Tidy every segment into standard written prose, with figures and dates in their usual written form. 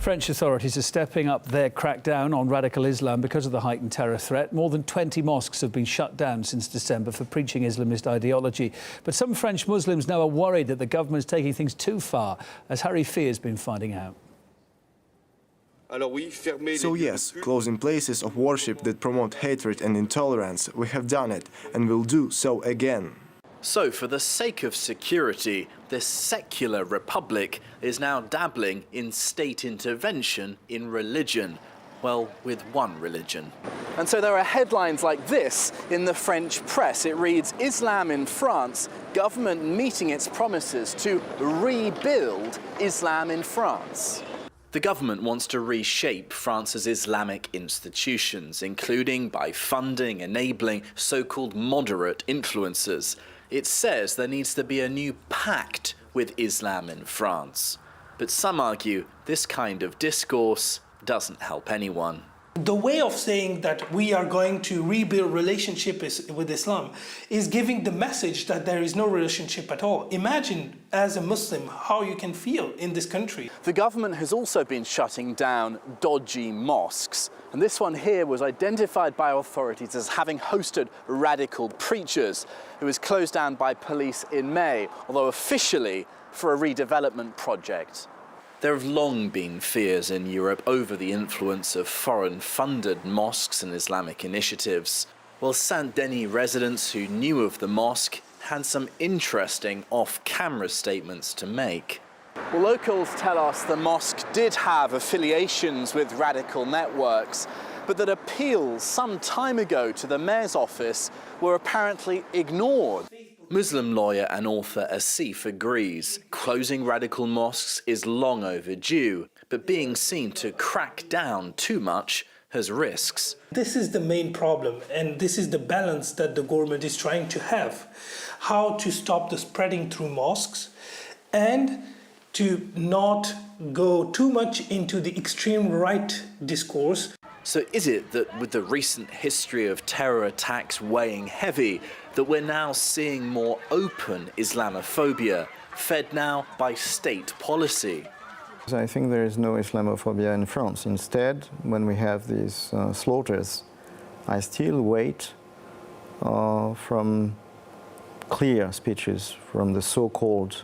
French authorities are stepping up their crackdown on radical Islam because of the heightened terror threat. More than 20 mosques have been shut down since December for preaching Islamist ideology. But some French Muslims now are worried that the government is taking things too far, as Harry Fear has been finding out. So yes, closing places of worship that promote hatred and intolerance. We have done it and will do so again. So for the sake of security, this secular republic is now dabbling in state intervention in religion. Well, with one religion. And so there are headlines like this in the French press. It reads, "Islam in France, government meeting its promises to rebuild Islam in France." The government wants to reshape France's Islamic institutions, including by funding, enabling so-called moderate influencers. It says there needs to be a new pact with Islam in France. But some argue this kind of discourse doesn't help anyone. The way of saying that we are going to rebuild relationship with Islam is giving the message that there is no relationship at all. Imagine, as a Muslim, how you can feel in this country. The government has also been shutting down dodgy mosques. And this one here was identified by authorities as having hosted radical preachers. It was closed down by police in May, although officially for a redevelopment project. There have long been fears in Europe over the influence of foreign-funded mosques and Islamic initiatives. Well, Saint-Denis residents who knew of the mosque had some interesting off-camera statements to make. Well, locals tell us the mosque did have affiliations with radical networks, but that appeals some time ago to the mayor's office were apparently ignored. Muslim lawyer and author Asif agrees. Closing radical mosques is long overdue, but being seen to crack down too much has risks. This is the main problem, and this is the balance that the government is trying to have. How to stop the spreading through mosques and to not go too much into the extreme right discourse. So is it that with the recent history of terror attacks weighing heavy, that we're now seeing more open Islamophobia, fed now by state policy? I think there is no Islamophobia in France. Instead, when we have these slaughters, I still wait from clear speeches from the so-called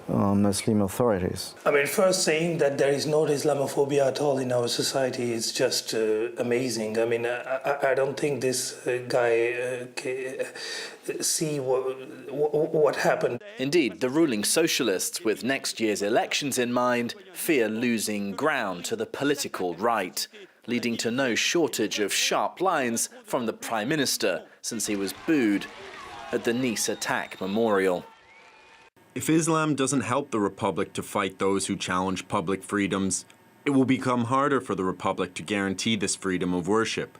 Muslim authorities. I mean, first saying that there is no Islamophobia at all in our society is just amazing. I mean, I don't think this guy see what happened. Indeed, the ruling socialists, with next year's elections in mind, fear losing ground to the political right, leading to no shortage of sharp lines from the Prime Minister since he was booed at the Nice attack memorial. If Islam doesn't help the Republic to fight those who challenge public freedoms, it will become harder for the Republic to guarantee this freedom of worship.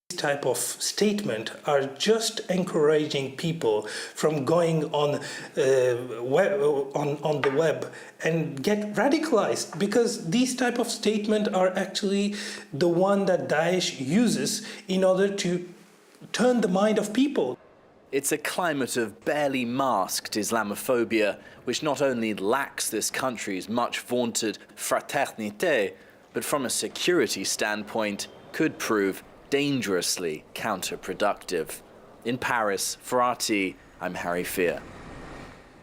This type of statement are just encouraging people from going on the web and get radicalized, because these type of statements are actually the one that Daesh uses in order to turn the mind of people. It's a climate of barely masked Islamophobia, which not only lacks this country's much vaunted fraternité, but from a security standpoint could prove dangerously counterproductive. In Paris, for RT, I'm Harry Fear.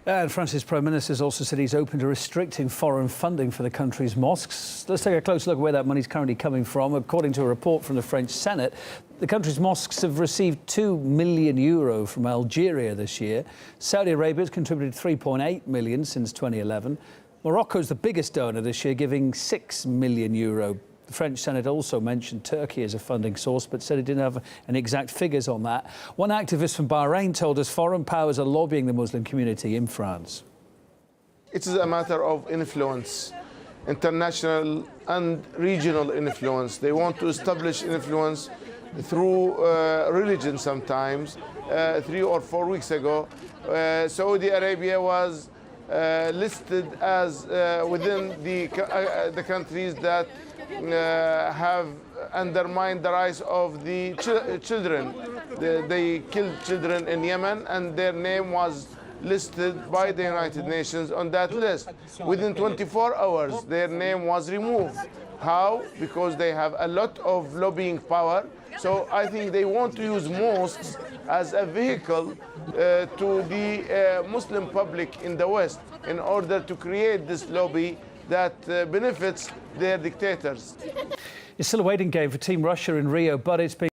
And France's Prime Minister has also said he's open to restricting foreign funding for the country's mosques. Let's take a close look at where that money is currently coming from. According to a report from the French Senate, the country's mosques have received €2 million from Algeria this year. Saudi Arabia has contributed €3.8 million since 2011. Morocco is the biggest donor this year, giving €6 million. The French Senate also mentioned Turkey as a funding source, but said it didn't have any exact figures on that. One activist from Bahrain told us foreign powers are lobbying the Muslim community in France. It is a matter of influence, international and regional influence. They want to establish influence through religion sometimes. 3 or 4 weeks ago, Saudi Arabia was listed as within the countries that have undermined the rights of the children. They killed children in Yemen, and their name was listed by the United Nations on that list. Within 24 hours, their name was removed. How? Because they have a lot of lobbying power. So I think they want to use mosques as a vehicle to the Muslim public in the West in order to create this lobby that benefits their dictators. It's still a waiting game for Team Russia in Rio, but it's been